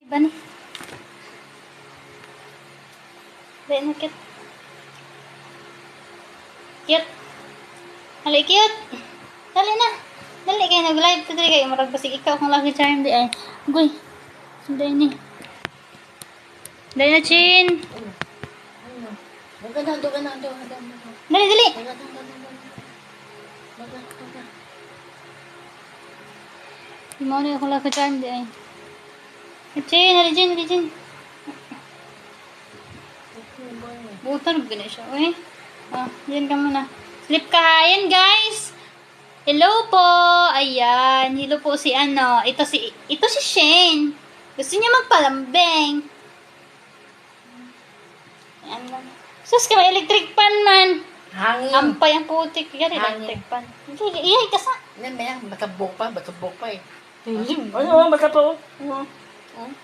Bani. Dali na, cute. Cute. Dali, cute. Dali na. Dali kayo nag-live. Dali kayo. Marag basig ikaw kung lagi charm di ay. Guy. Sunday ni. Dali na, Chin. Duga na. Dali, dali. Di mo na kung lagi charm di ay. Chin, dali, Chin, dali, Chin. Butan, gano'n siya. Uy. Diyan ka muna. Sleep ka. Ayan, guys. Hello po. Ayan. Hello po si ano. Ito si Shane. Gusto niya magpalambing. Ayan lang. Sus ka, may electric pan man. Hangin. Ampay ang putik. Yan, Hangin. electric pan. Iyay ka sa. Bakabok pa eh. Ano, magkapo?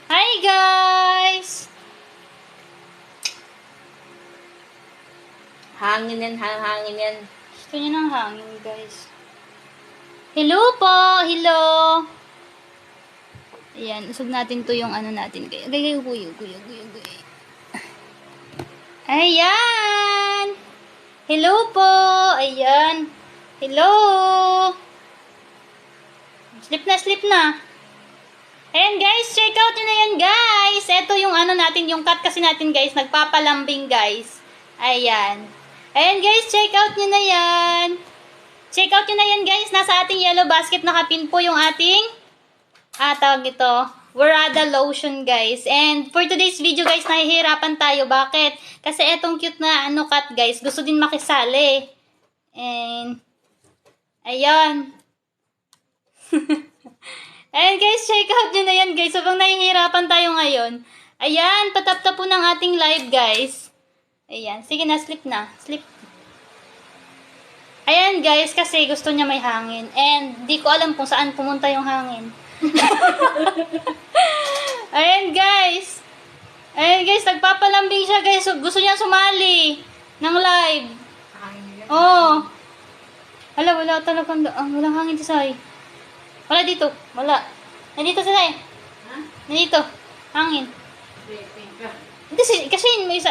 Hi, guys. Hangin yan. Gusto niya ng hangin, guys. Hello po. Hello. Ayan, usog natin to yung ano natin. Gay. Ayan. Hello po. Ayan. Hello. Sleep na. Ayan, guys. Check out nyo na yan, guys. Ito yung ano natin, yung cut kasi natin, guys. Nagpapalambing, guys. Ayan. Ayan, guys. Check out nyo na yan. Check out nyo na yan, guys. Nasa ating yellow basket nakapin po yung ating tawag ito, Warada lotion, guys. And for today's video, guys, nahihirapan tayo. Bakit? Kasi etong cute na cut, guys. Gusto din makisali. And ayan. Ayan, guys. Check out nyo na yan, guys. Sobrang nahihirapan tayo ngayon. Ayan. Patap-tap po ng ating live, guys. Ayan. Sige na, sleep na. Sleep. Ayan, guys, kasi gusto niya may hangin. And di ko alam kung saan pumunta yung hangin. Ayan, guys. Ayan, guys, nagpapalambing siya, guys. Gusto niya sumali ng live. Oh. Wala talagang walang hangin si Sai. Wala dito. Wala. Nandito si Sai. Nandito. Hangin. Kasi may isa,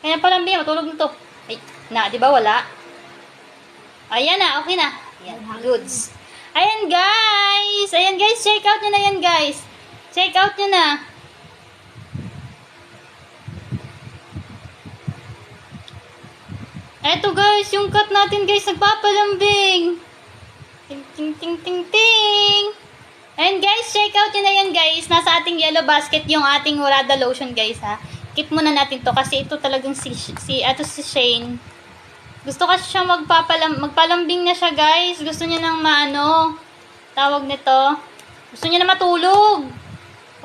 kaya palambing, matulog na to. Ay, di ba wala? Ayan na, okay na. Ayan, goods. Ayan, guys. Ayan, guys. Check out nyo na yan, guys. Check out nyo na. Eto, guys. Yung cut natin, guys. Nagpapalambing. Ting. Ayan, guys. Check out nyo na yan, guys. Nasa ating yellow basket yung ating Warada lotion, guys, ha. Keep muna natin to kasi ito talagang si Shane. Gusto kasi siya magpalambing na siya, guys. Gusto niya ng tawag nito. Gusto niya na matulog.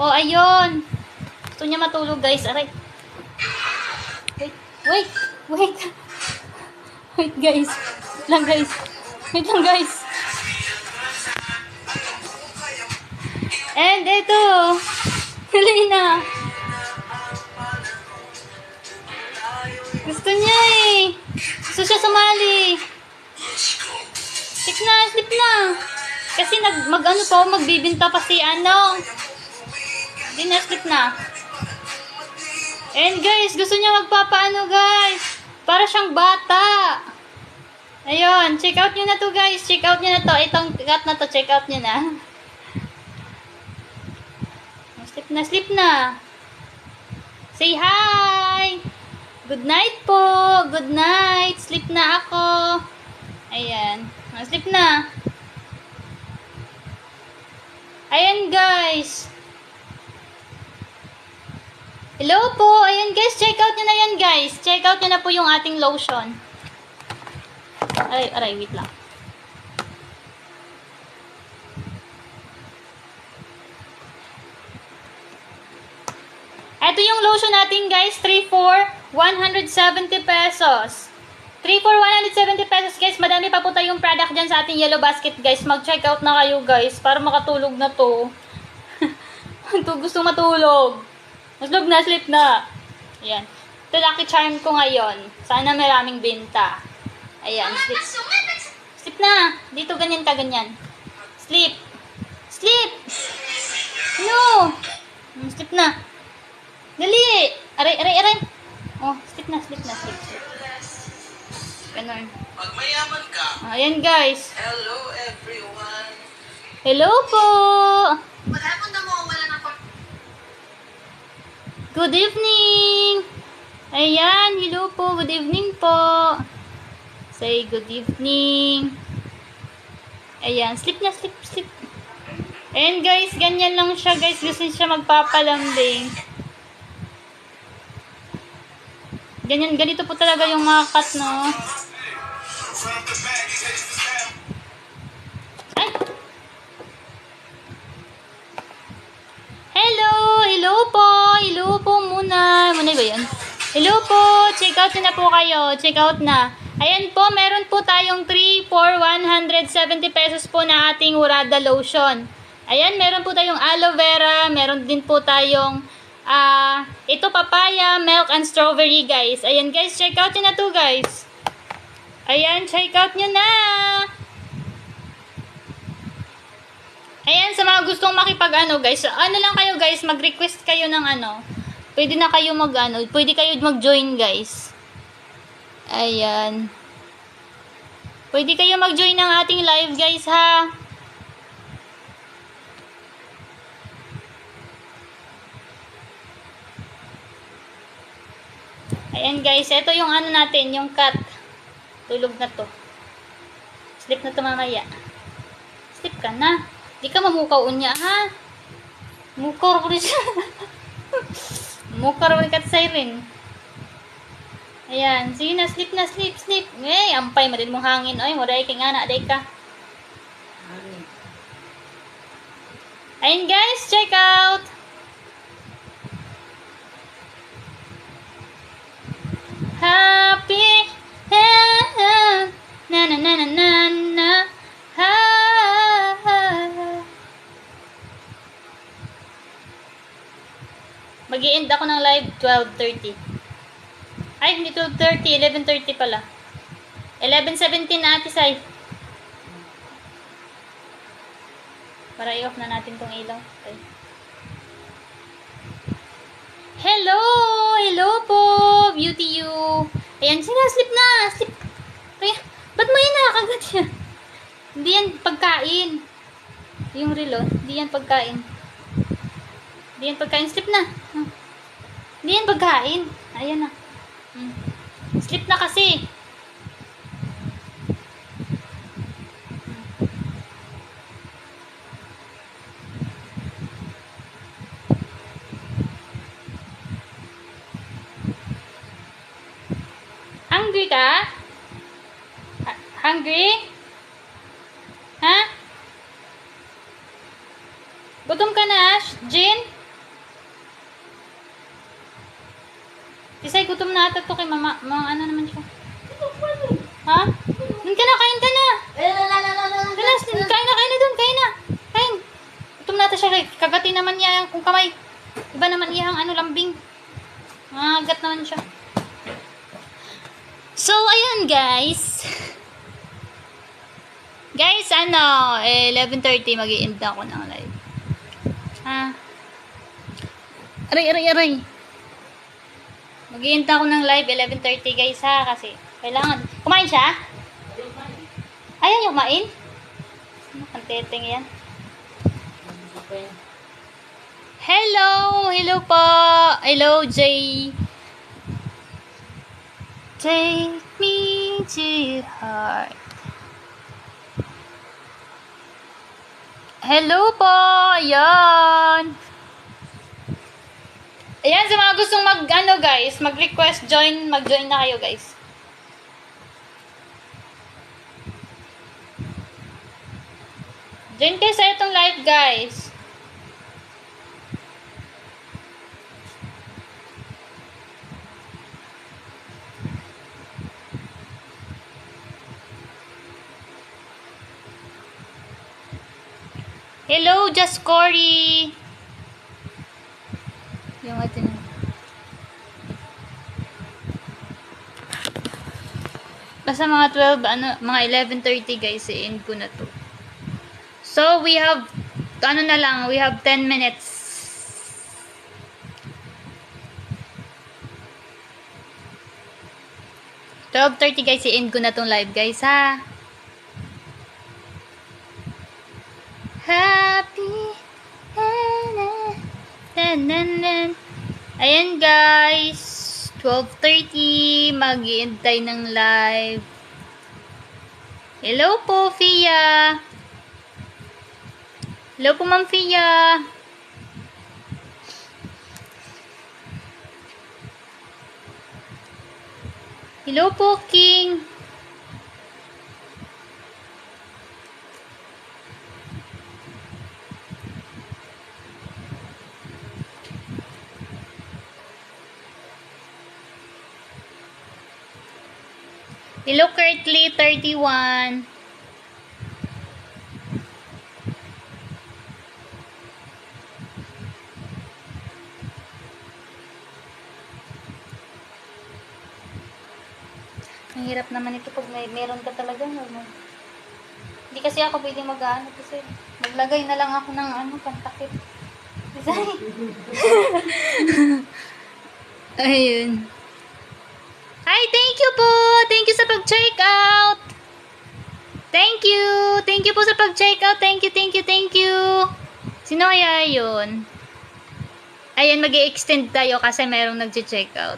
Oh, ayun. Gusto niya matulog, guys. Aray. Wait, guys. Wait lang, guys. And ito. Huli na. Gusto niya eh. Gusto siya sumali. Sleep na. Kasi magbibinta pa si Hindi na, sleep na. And guys, gusto niya guys. Para siyang bata. Ayun, check out nyo na to, guys. Check out nyo na to. Itong cut na to, check out nyo na. Sleep na. Say hi. Good night po. Good night. Sleep na ako. Ayan. Sleep na. Ayan, guys. Hello po. Ayan, guys. Check out nyo na yan, guys. Check out nyo na po yung ating lotion. Aray, wait lang. Ito yung lotion natin, guys. 3 for 170 pesos. 3 for 170 pesos, guys. Madami pa po tayong product dyan sa ating yellow basket, guys. Mag-check out na kayo, guys. Para makatulog na to. Gusto matulog. Sleep na. Ayan. Ito lucky charm ko ngayon. Sana maraming benta. Ayan. Sleep na. Dito ganyan ka, ganyan. Sleep. No. Sleep na. Dali! Aray, aray, aray. Oh, sleep na, sleep na, sleep. Ganun. Pag mayaman ka, Ayan guys. hello everyone. Hello po! Maghapon na mo, wala na pa. Good evening! Ayan, hello po. Good evening po. Say good evening. Ayan, sleep na, sleep, sleep. Ayan guys, ganyan lang siya guys. Gusto siya magpapalambing. Ganyan, ganito po talaga yung mga cat, no? Ay! Hello! Hello po! Hello po muna. Muna ba yan? Hello po! Check out na po kayo. Check out na. Ayan po, meron po tayong 3 for 170 pesos po na ating Urada lotion. Ayan, meron po tayong aloe vera. Meron din po tayong ito papaya, milk, and strawberry guys. Ayan guys, check out nyo na to guys. Ayan, check out nyo na. Ayan, sa mga gustong makipag guys, ano lang kayo guys, mag-request kayo ng pwede na kayo pwede kayo mag-join guys. Ayan. Pwede kayo mag-join ng ating live guys ha. Ayan guys, ito yung natin, yung cat. Tulog na to. Sleep na to mamaya. Sleep ka na. Di ka mamukaw unya ha. Mukor ko rin siya. Mukor ko rin kat siren. Ayan, sige na, sleep na, sleep, sleep. Eh, ampay, madin mong hangin. Oy, moray kay nga na, aday ka. Hangin. Ayan guys, check out. Happy, na na na na na na, ha. Mag-i-end ako ng live 12:30. Ay, hindi 12:30, 11:30 pala. 11:17 na Ate Sai. Para i-off na natin tong ilaw. Okay. Hello! Hello po! Beauty you! Ayan, sige, sleep na! Sleep! Kaya, ba't mo yan nakakagat yan? Hindi yan pagkain. Yung relo, hindi yan pagkain. Hindi yan pagkain. Sleep na! Hindi yan pagkain. Ayan na. Sleep na kasi. Hungry ka? Hungry? Ha? Gutom ka na, Jin? Isay, gutom na ata to kay mama. Mga naman siya. Ha? Doon ka na, kain ka na. Kain na doon, kain na. Kain. Gutom na ata siya. Kagati naman niya kung kamay. Iba naman iyang lambing. Agat naman siya. So, ayun guys. Guys, 11:30 mag-i-end na ako ng live. Aray. Mag-i-end ako ng live 11:30 guys ha, kasi kailangan. Kumain siya? Ayan yung kumain? Ang teteng yan. Hello po. Hello, Jay. Take me to your heart. Hello po. Ayan. Ayan, sa mga gustong guys, mag-request, mag-join na kayo, guys. Join kayo sa itong live, guys. Hello, Just Cory. Yung atin. Basta mga 12, mga 11:30 guys, i-end ko na to. So, we have 10 minutes. 12:30 guys, i-end ko na tong live guys ha. Happy. Ayan guys. 12:30. Mag-i-end tayo ng live. Hello po, Fia. Hello po, Ma'am Fia. Hello po, King. Hello, Kurtly, 31. Ang hirap naman ito pag meron ka talaga. Hindi kasi ako pwede mag-ano kasi maglagay na lang ako ng pantakip. Design. Ayun. Hi, thank you po. Thank you sa pag-check out. Thank you. Thank you po sa pag-check out. Thank you, thank you, thank you. Sino kaya yun? Ayan, mag-i-extend tayo kasi merong nag-check out.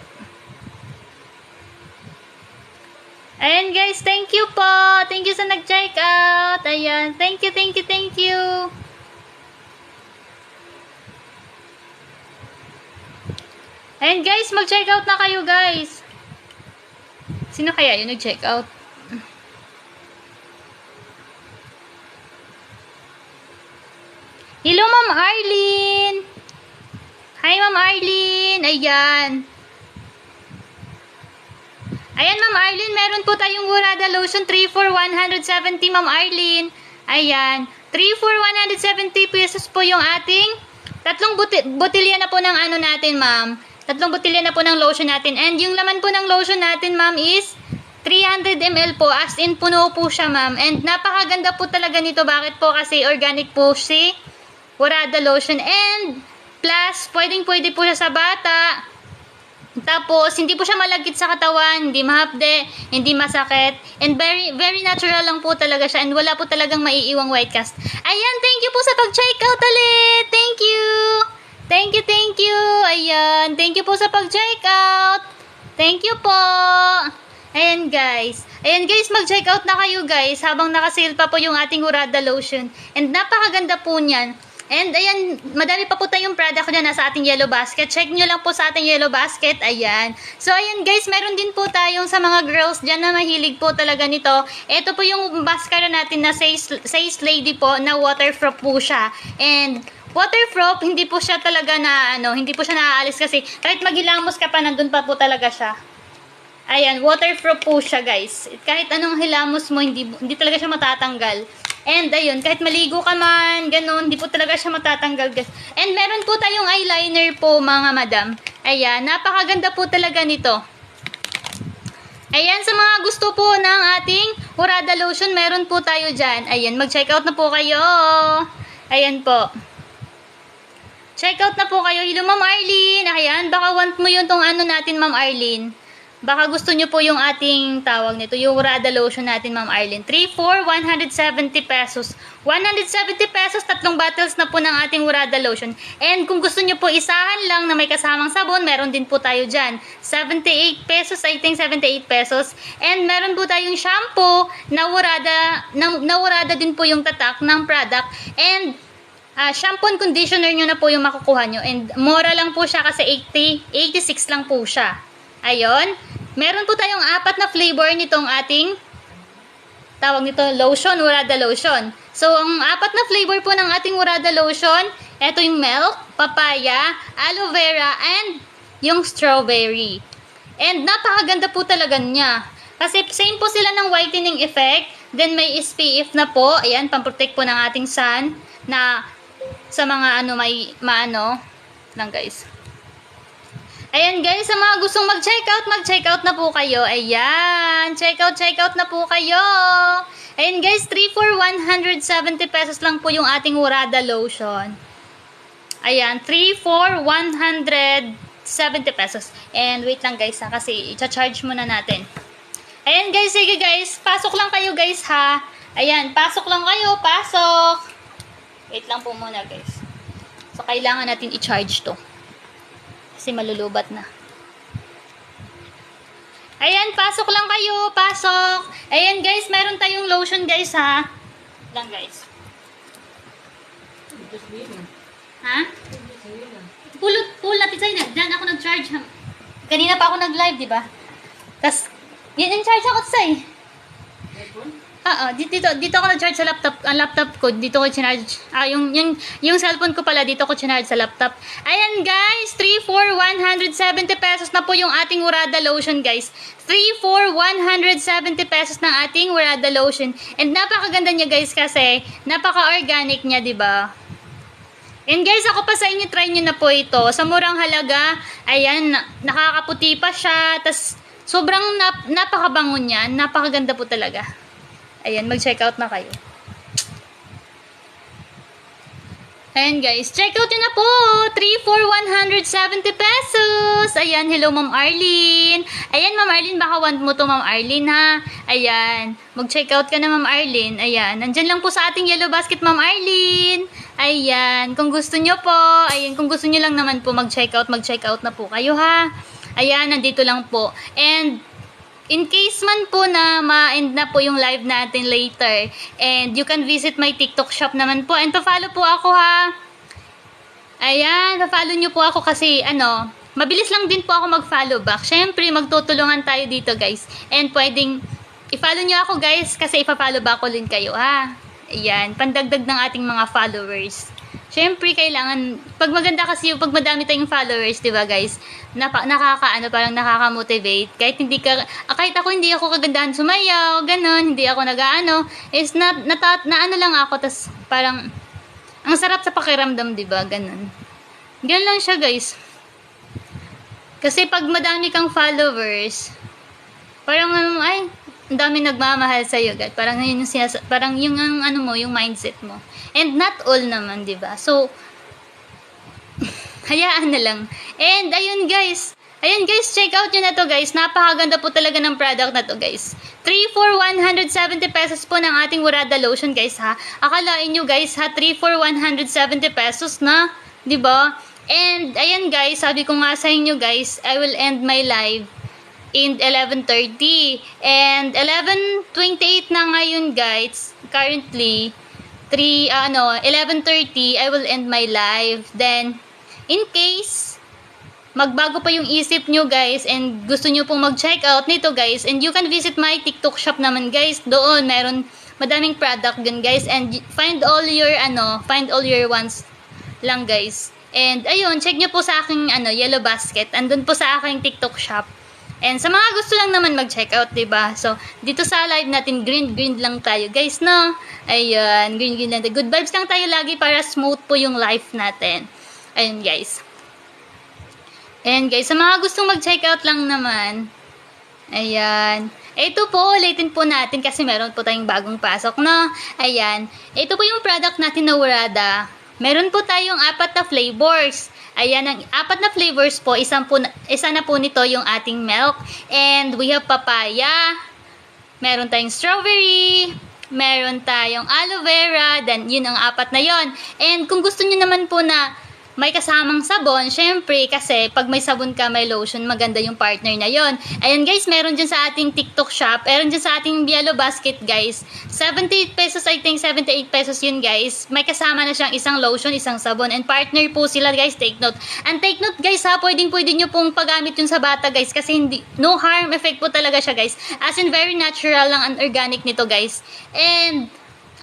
Ayan guys, thank you po. Thank you sa nag-check out. Ayan, thank you, thank you, thank you. Ayan guys, mag-check out na kayo guys. Sino kaya yun nag-check out? Hello Ma'am Arlene. Hi Ma'am Arlene. Ayan. Ayan, Ma'am Arlene, meron po tayong Wurada Lotion 3 for 170, Ma'am Arlene. Ayan, 3 for 170 pesos po yung ating tatlong botilya na po ng natin, Ma'am. Tatlong botilya na po ng lotion natin. And yung laman po ng lotion natin, Ma'am, is 300 ml po. As in, puno po siya, Ma'am. And napakaganda po talaga nito. Bakit po? Kasi organic po si Wurada Lotion. And plus, pwede po siya sa bata. Tapos, hindi po siya malagkit sa katawan, hindi mahapde, hindi masakit, and very, very natural lang po talaga siya, and wala po talagang maiiwang white cast. Ayan, thank you po sa pag-check out ulit! Thank you! Thank you, thank you! Ayan, thank you po sa pag-check out! Thank you po! Ayan guys, mag-check out na kayo guys, habang nakasale pa po yung ating Wurada Lotion, and napakaganda po niyan. And ayan, madami pa po tayong product na nasa ating yellow basket. Check nyo lang po sa ating yellow basket. Ayan. So ayan guys, meron din po tayong sa mga girls dyan na mahilig po talaga nito. Ito po yung mascara natin na Says Lady po na waterproof po siya. And waterproof, hindi po siya talaga na hindi po siya naaalis kasi kahit maghilamos ka pa, nandun pa po talaga siya. Ayan, waterproof po siya guys. Kahit anong hilamos mo, hindi talaga siya matatanggal. And ayun, kahit maligo ka man, ganun, hindi po talaga siya matatanggal guys. And meron po tayong eyeliner po mga madam. Ayan, napakaganda po talaga nito. Ayan, sa mga gusto po ng ating Wurada Lotion, meron po tayo dyan. Ayan, mag-check out na po kayo. Ayan po. Check out na po kayo. Hello Ma'am Arlene. Ayan, baka want mo yung tong natin Ma'am Arlene. Baka gusto nyo po yung ating tawag nito, yung Wurada Lotion natin, Ma'am Arlene. 3 for 170 pesos. 170 pesos, tatlong bottles na po ng ating Wurada Lotion. And kung gusto nyo po isahan lang na may kasamang sabon, meron din po tayo dyan. 78 pesos, I think 78 pesos. And meron po tayong shampoo na Wurada din po yung tatak ng product. And shampoo and conditioner nyo na po yung makukuha nyo. And mura lang po siya kasi 86 lang po siya. Ayun. Meron po tayong 4 na flavor nitong ating tawag nito lotion, Wurada Lotion. So, ang 4 na flavor po ng ating Wurada Lotion, ito yung milk, papaya, aloe vera, and yung strawberry. And napakaganda po talaga niya. Kasi same po sila ng whitening effect. Then may SPF na po. Ayan, pamprotect po ng ating sun na sa mga lang guys. Ayan guys, sa mga gustong mag-check out na po kayo. Ayan, check out na po kayo. Ayan guys, 3 for 170 pesos lang po yung ating Wurada Lotion. Ayan, 3 for 170 pesos. And wait lang guys kasi i-charge muna natin. Ayan guys, sige guys. Pasok lang kayo guys ha. Ayan, pasok lang kayo. Pasok. Wait lang po muna guys. So, kailangan natin i-charge to. Kasi malulubat na. Ayan, pasok lang kayo. Pasok. Ayan guys, meron tayong lotion guys ha. Lang guys. Ha? Pull natin sa'yo na. Diyan ako nag-charge. Kanina pa ako nag-live, di ba? Tapos, in-charge ako sa'yo. Oo, dito ako nag-charge sa laptop. Ang laptop ko, dito ko charge. Yung cellphone ko pala, dito ko charge sa laptop. Ayan guys, 3 for 170 pesos na po yung ating Urada lotion guys. 3 for 170 pesos ng ating Urada lotion. And napakaganda niya guys kasi napaka-organic niya, di ba? And guys, ako pa sa inyo, try nyo na po ito. Sa murang halaga, ayan, nakakaputi pa siya. Tas sobrang napakabango niya. Napakaganda po talaga. Ayan, mag-check out na kayo. Ayan guys, check out nyo na po. 3 for 170 pesos. Ayan, hello Ma'am Arlene. Ayan Ma'am Arlene, baka want mo to Ma'am Arlene ha. Ayan, mag-check out ka na Ma'am Arlene. Ayan, nandyan lang po sa ating yellow basket Ma'am Arlene. Ayan, kung gusto nyo po, ayan, kung gusto nyo lang naman po mag-check out na po kayo ha. Ayan, nandito lang po. And in case man po na ma-end na po yung live natin later, and you can visit my TikTok shop naman po, and pa-follow po ako ha. Ayan, pa-follow nyo po ako kasi mabilis lang din po ako mag-follow back. Syempre, magtutulungan tayo dito guys. And pwedeng i-follow nyo ako guys kasi ipa-follow back ko din kayo ha. Ayan, pandagdag ng ating mga followers. Syempre, kailangan, pag maganda kasi, pag madami tayong followers, di ba guys, parang nakaka-motivate. Kahit ako hindi ako kagandahan sumayaw, ganun, hindi ako is naano lang ako, tas parang, ang sarap sa pakiramdam, di ba, ganun. Ganun lang siya guys. Kasi pag madami kang followers, parang ay, ang dami nagmamahal sa'yo, guys. Parang yun yung mindset mo. And not all naman, di ba? So, hayaan na lang. And, ayun guys, check out nyo na to guys. Napakaganda po talaga ng product na to guys. 3 for 170 pesos po ng ating Urada lotion guys ha. Akalain nyo guys ha, 3 for 170 pesos na, di ba? And, ayan guys, sabi ko nga sa inyo guys, I will end my live in 11:30. And 11:28 na ngayon guys. Currently 11:30 I will end my live. Then in case magbago pa yung isip nyo guys and gusto nyo pong mag-check out nito guys, and you can visit my TikTok shop naman guys. Doon meron madaming product dun guys, and find all your wants lang guys. And ayun, check nyo po sa aking yellow basket. Andun po sa aking TikTok shop. And sa mga gusto lang naman mag-check out, diba? So, dito sa live natin, green lang tayo, guys, no? Ayan, green lang tayo. Good vibes lang tayo lagi para smooth po yung life natin. Ayun, guys. Ayan, guys, sa mga gustong mag-check out lang naman, ayan. Ito po, ulitin po natin kasi meron po tayong bagong pasok, no? Ayan. Ito po yung product natin na Urada. Meron po tayong 4 na flavors. Ayan, ang 4 na flavors po, isa na po nito yung ating milk. And we have papaya, meron tayong strawberry, meron tayong aloe vera, then yun ang 4 na yon. And kung gusto niyo naman po na may kasamang sabon, syempre, kasi pag may sabon ka, may lotion, maganda yung partner na yon. Ayan guys, meron dyan sa ating TikTok shop, meron dyan sa ating yellow basket guys. 78 pesos, I think 78 pesos yun guys. May kasama na siyang isang lotion, isang sabon, and partner po sila guys, take note. And take note guys ha, pwede nyo pong paggamit yun sa bata guys, kasi no harm effect po talaga siya guys. As in, very natural lang and organic nito guys. And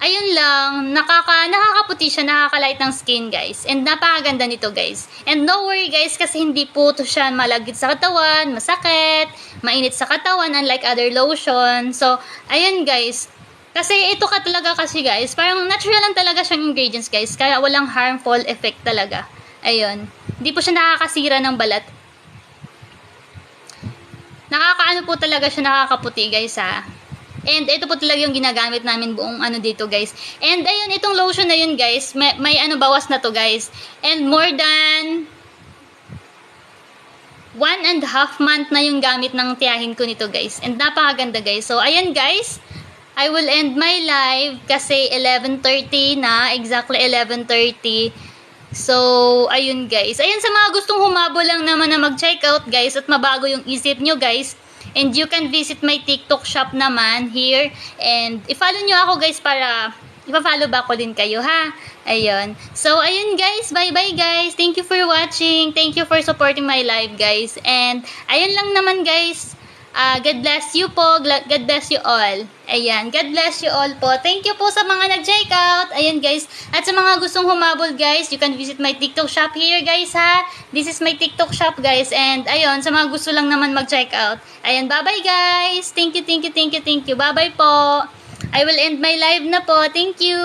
ayun lang, nakakaputi siya, nakakalight ng skin guys. And napakaganda nito guys. And no worry guys, kasi hindi po to siya malagit sa katawan, masakit, mainit sa katawan, unlike other lotion. So, ayun guys. Kasi ito ka talaga kasi guys, parang natural lang talaga siyang ingredients guys. Kaya walang harmful effect talaga. Ayun. Hindi po siya nakakasira ng balat. Nakakaano po talaga siya, nakakaputi guys ha. And ito po talaga yung ginagamit namin buong dito guys. And ayun, itong lotion na yun guys, may bawas na to guys. And more than 1.5 1.5 month na yung gamit ng tiyahin ko nito guys. And napakaganda guys. So ayan guys, I will end my live kasi 11:30 na, exactly 11:30. So, ayun guys. Ayun sa mga gustong humabol lang naman na mag-check out guys at mabago yung isip nyo guys. And you can visit my TikTok shop naman here. And i-follow nyo ako guys para ipa-follow ba ko din kayo ha. Ayun. So, ayun guys. Bye-bye guys. Thank you for watching. Thank you for supporting my live guys. And ayun lang naman guys. God bless you po. God bless you all. Ayan. God bless you all po. Thank you po sa mga nag-check out. Ayan guys. At sa mga gustong humabol guys, you can visit my TikTok shop here guys ha. This is my TikTok shop guys. And ayun, sa mga gusto lang naman mag-check out. Ayan. Bye-bye guys. Thank you, thank you, thank you, thank you. Bye-bye po. I will end my live na po. Thank you.